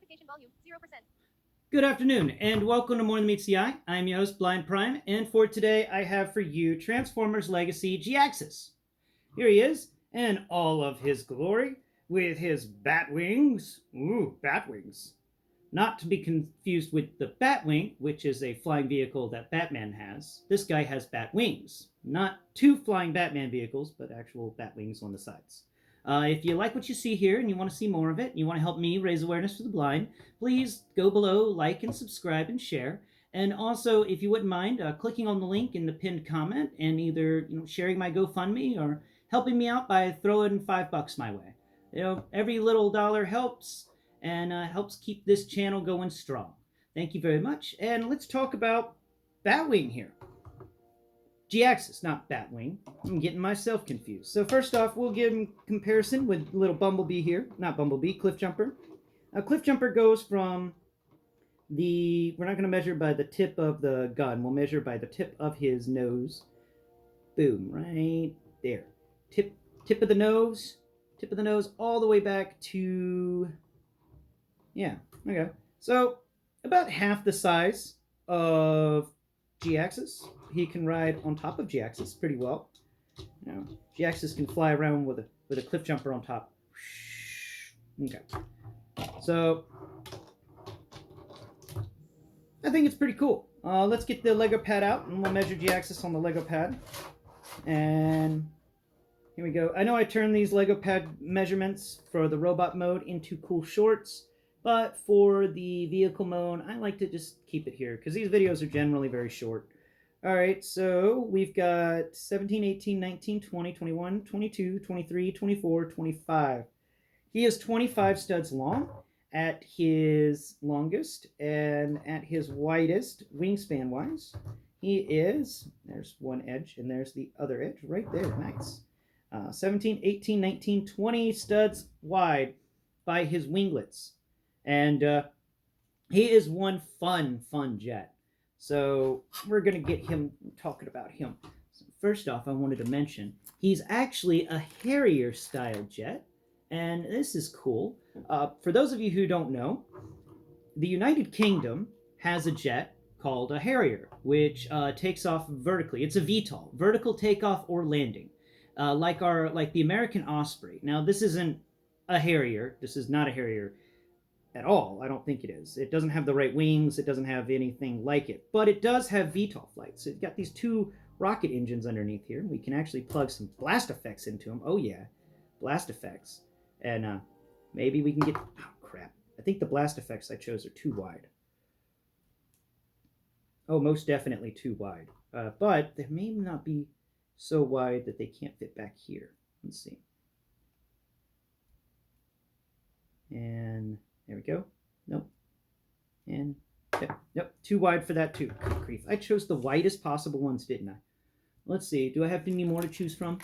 Magnification volume 0%. Good afternoon, and welcome to More Than Meets the Eye. I'm your host, Blind Prime, and for today I have for you Transformers Legacy Jhiaxus. Here he is, in all of his glory, with his bat wings. Ooh, bat wings. Not to be confused with the Batwing, which is a flying vehicle that Batman has. This guy has bat wings. Not two flying Batman vehicles, but actual bat wings on the sides. If you like what you see here and you want to see more of it, and you want to help me raise awareness for the blind, please go below, like and subscribe and share. And also, if you wouldn't mind, clicking on the link in the pinned comment and either sharing my GoFundMe or helping me out by throwing $5 my way. Every little dollar helps and helps keep this channel going strong. Thank you very much. And let's talk about Batwing here. Jhiaxus, not Batwing. I'm getting myself confused. So first off, we'll give him comparison with little Bumblebee here. Not Bumblebee, Cliffjumper. Cliffjumper goes from we're not going to measure by the tip of the gun. We'll measure by the tip of his nose. Boom, right there. Tip of the nose. Tip of the nose all the way back to... Yeah, okay. So, about half the size of Jhiaxus. He can ride on top of Jhiaxus pretty well. Jhiaxus can fly around with a cliff jumper on top. Okay. So, I think it's pretty cool. Let's get the Lego pad out, and we'll measure Jhiaxus on the Lego pad. And here we go. I know I turned these Lego pad measurements for the robot mode into cool shorts, but for the vehicle mode, I like to just keep it here, because these videos are generally very short. Alright, so we've got 17, 18, 19, 20, 21, 22, 23, 24, 25. He is 25 studs long at his longest, and at his widest, wingspan-wise, he is, there's one edge, and there's the other edge right there, nice. 17, 18, 19, 20 studs wide by his winglets. And he is one fun jet. So we're going to get him talking about him. So first off, I wanted to mention, he's actually a Harrier-style jet. And this is cool. For those of you who don't know, the United Kingdom has a jet called a Harrier, which takes off vertically. It's a VTOL, vertical takeoff or landing, like the American Osprey. Now, this isn't a Harrier. This is not a Harrier at all. I don't think it is. It doesn't have the right wings. It doesn't have anything like it. But it does have VTOL flights. It's got these two rocket engines underneath here. We can actually plug some blast effects into them. Oh, yeah. Blast effects. And maybe we can get... Oh, crap. I think the blast effects I chose are too wide. Oh, most definitely too wide. But they may not be so wide that they can't fit back here. Let's see. And... there we go. Nope. And, yep, too wide for that too. Good grief. I chose the widest possible ones, didn't I? Let's see. Do I have any more to choose from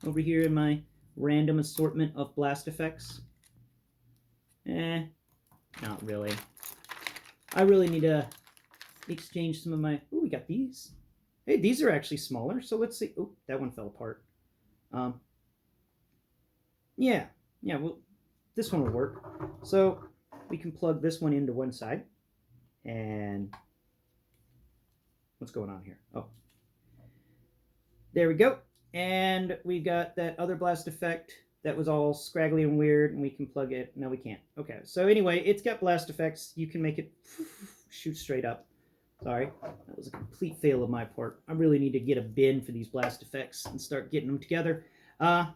over here in my random assortment of blast effects? Not really. I really need to exchange some of my... Ooh, we got these. Hey, these are actually smaller, so let's see. Oh, that one fell apart. Yeah, well, this one will work. So... we can plug this one into one side. And what's going on here? Oh. There we go. And we got that other blast effect that was all scraggly and weird, and we can plug it. No, we can't. Okay, so anyway, it's got blast effects. You can make it shoot straight up. Sorry, that was a complete fail of my part. I really need to get a bin for these blast effects and start getting them together. Other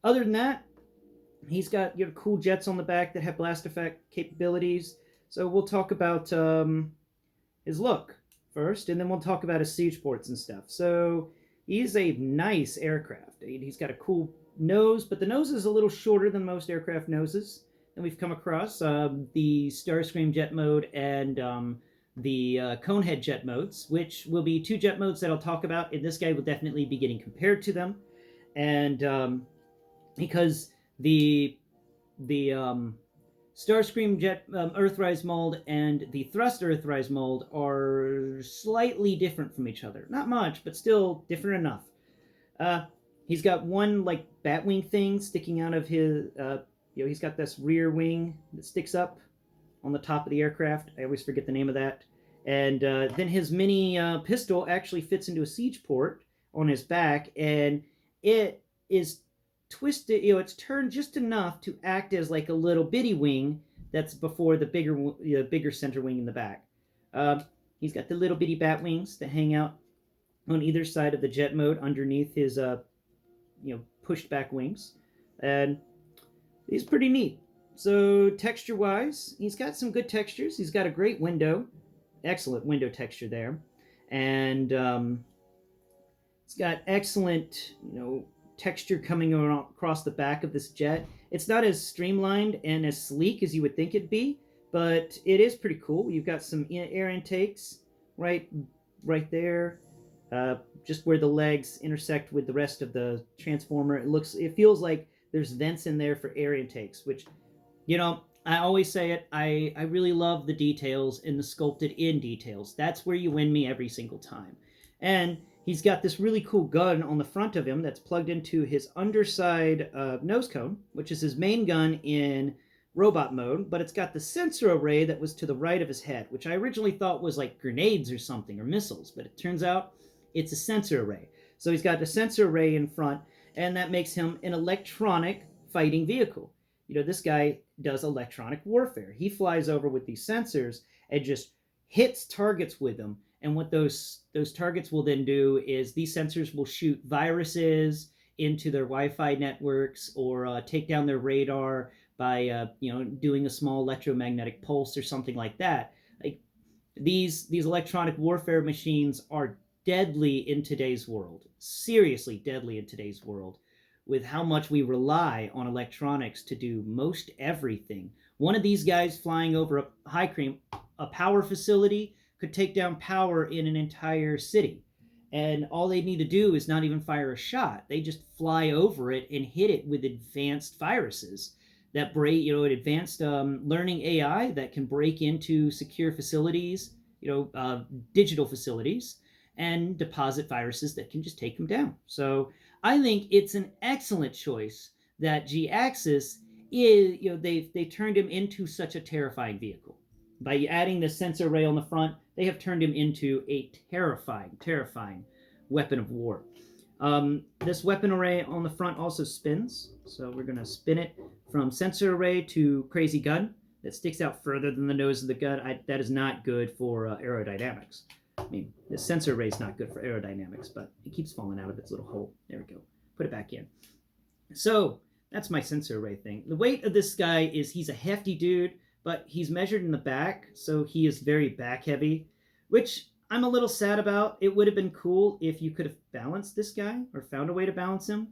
than that, he's got cool jets on the back that have blast effect capabilities. So we'll talk about his look first, and then we'll talk about his siege ports and stuff. So he's a nice aircraft. He's got a cool nose, but the nose is a little shorter than most aircraft noses that we've come across. The Starscream jet mode and the Conehead jet modes, which will be two jet modes that I'll talk about, and this guy will definitely be getting compared to them. And because... the Starscream jet Earthrise mold and the Thrust Earthrise mold are slightly different from each other. Not much, but still different enough. He's got one like Batwing thing sticking out of his. He's got this rear wing that sticks up on the top of the aircraft. I always forget the name of that. And then his mini pistol actually fits into a siege port on his back, and it is twisted. It's turned just enough to act as like a little bitty wing that's before the bigger center wing in the back. He's got the little bitty bat wings that hang out on either side of the jet mode underneath his pushed back wings, and he's pretty neat. So texture wise, he's got some good textures. He's got a great window, excellent window texture there, and it's got excellent texture coming across the back of this jet. It's not as streamlined and as sleek as you would think it'd be, but it is pretty cool. You've got some air intakes right there, just where the legs intersect with the rest of the transformer. It feels like there's vents in there for air intakes, which, I always say it, I really love the details and the sculpted in details. That's where you win me every single time. And he's got this really cool gun on the front of him that's plugged into his underside nose cone, which is his main gun in robot mode, but it's got the sensor array that was to the right of his head, which I originally thought was like grenades or something, or missiles, but it turns out it's a sensor array. So he's got the sensor array in front, and that makes him an electronic fighting vehicle. This guy does electronic warfare. He flies over with these sensors and just hits targets with them. And what those targets will then do is these sensors will shoot viruses into their Wi-Fi networks, or take down their radar by doing a small electromagnetic pulse or something like that. Like these electronic warfare machines are deadly in today's world. Seriously deadly in today's world, with how much we rely on electronics to do most everything. One of these guys flying over a Kream, a power facility, could take down power in an entire city. And all they need to do is not even fire a shot. They just fly over it and hit it with advanced viruses that break, advanced learning AI that can break into secure facilities, digital facilities, and deposit viruses that can just take them down. So I think it's an excellent choice that Jhiaxus is, they turned him into such a terrifying vehicle. By adding the sensor array on the front, they have turned him into a terrifying weapon of war. This weapon array on the front also spins, so we're going to spin it from sensor array to crazy gun that sticks out further than the nose of the gun. That is not good for aerodynamics. I mean, the sensor array is not good for aerodynamics, but it keeps falling out of its little hole. There we go. Put it back in. So that's my sensor array thing. The weight of this guy he's a hefty dude, but he's measured in the back, so he is very back heavy, which I'm a little sad about. It would have been cool if you could have balanced this guy or found a way to balance him.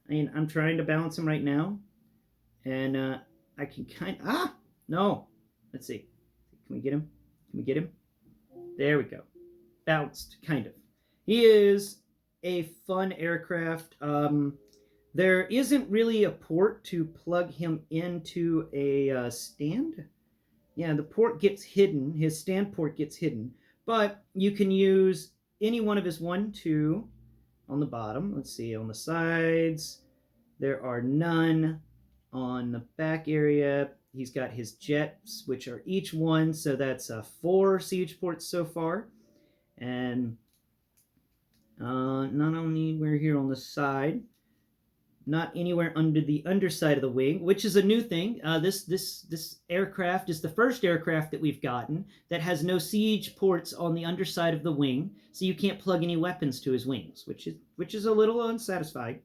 I mean, I'm trying to balance him right now, and I can no. Let's see. Can we get him? Can we get him? There we go. Balanced, kind of. He is a fun aircraft. There isn't really a port to plug him into a stand. Yeah, the port gets hidden. His stand port gets hidden. But you can use any one of his 1, 2 on the bottom. Let's see, on the sides, there are none. On the back area, he's got his jets, which are each one. So that's 4 siege ports so far. And not only we're here on the side, not anywhere under the underside of the wing, which is a new thing. This aircraft is the first aircraft that we've gotten that has no siege ports on the underside of the wing, so you can't plug any weapons to his wings, which is a little unsatisfying.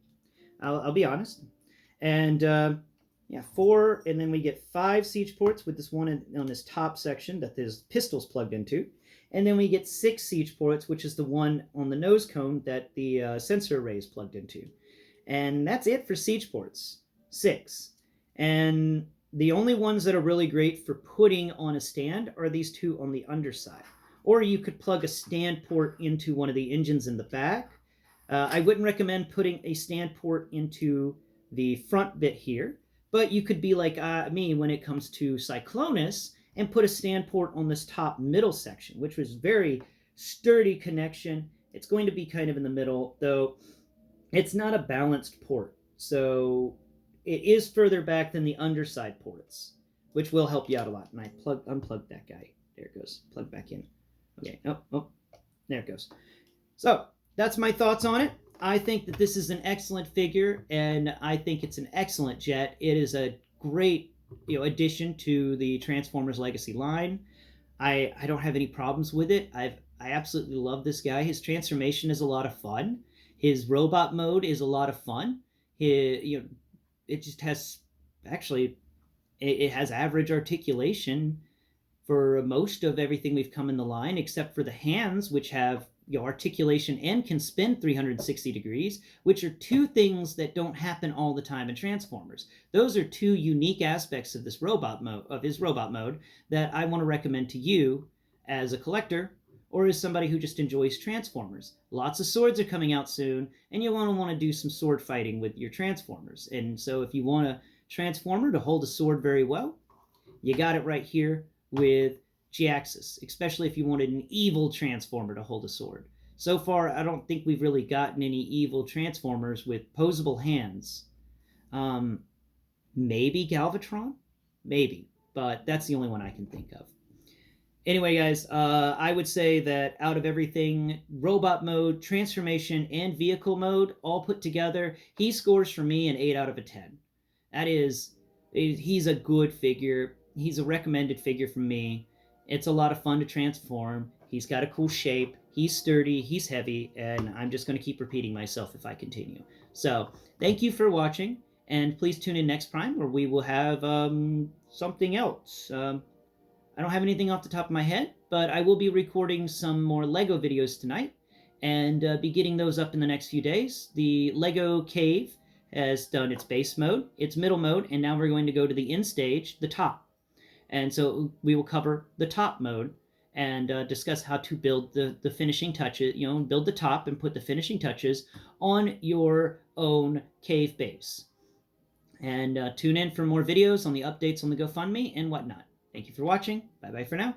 I'll be honest. And 4, and then we get 5 siege ports with this one on this top section that his pistol's plugged into. And then we get 6 siege ports, which is the one on the nose cone that the sensor array is plugged into. And that's it for siege ports. 6. And the only ones that are really great for putting on a stand are these 2 on the underside. Or you could plug a stand port into one of the engines in the back. I wouldn't recommend putting a stand port into the front bit here, but you could be like me when it comes to Cyclonus and put a stand port on this top middle section, which was very sturdy connection. It's going to be kind of in the middle, though it's not a balanced port. So it is further back than the underside ports. which will help you out a lot. And I unplugged that guy. There it goes. Plug back in. Okay. Oh, there it goes. So that's my thoughts on it. I think that this is an excellent figure, and I think it's an excellent jet. It is a great, addition to the Transformers Legacy line. I don't have any problems with it. I absolutely love this guy. His transformation is a lot of fun. His robot mode is a lot of fun. It just has actually it has average articulation for most of everything we've come in the line, except for the hands, which have articulation and can spin 360 degrees, which are two things that don't happen all the time in Transformers. Those are two unique aspects of this robot mode, of his robot mode, that I want to recommend to you as a collector or as somebody who just enjoys Transformers. Lots of swords are coming out soon, and you want to do some sword fighting with your Transformers. And so if you want a Transformer to hold a sword very well, you got it right here with Jhiaxus, especially if you wanted an evil Transformer to hold a sword. So far, I don't think we've really gotten any evil Transformers with posable hands. Maybe Galvatron? Maybe, but that's the only one I can think of. Anyway, guys, I would say that out of everything, robot mode, transformation, and vehicle mode all put together, he scores for me an 8 out of a 10. He's a good figure. He's a recommended figure from me. It's a lot of fun to transform. He's got a cool shape. He's sturdy. He's heavy. And I'm just going to keep repeating myself if I continue. So thank you for watching. And please tune in next Prime where we will have something else. I don't have anything off the top of my head, but I will be recording some more LEGO videos tonight and be getting those up in the next few days. The LEGO Cave has done its base mode, its middle mode, and now we're going to go to the end stage, the top. And so we will cover the top mode and discuss how to build the finishing touches, build the top and put the finishing touches on your own cave base. And tune in for more videos on the updates on the GoFundMe and whatnot. Thank you for watching. Bye-bye for now.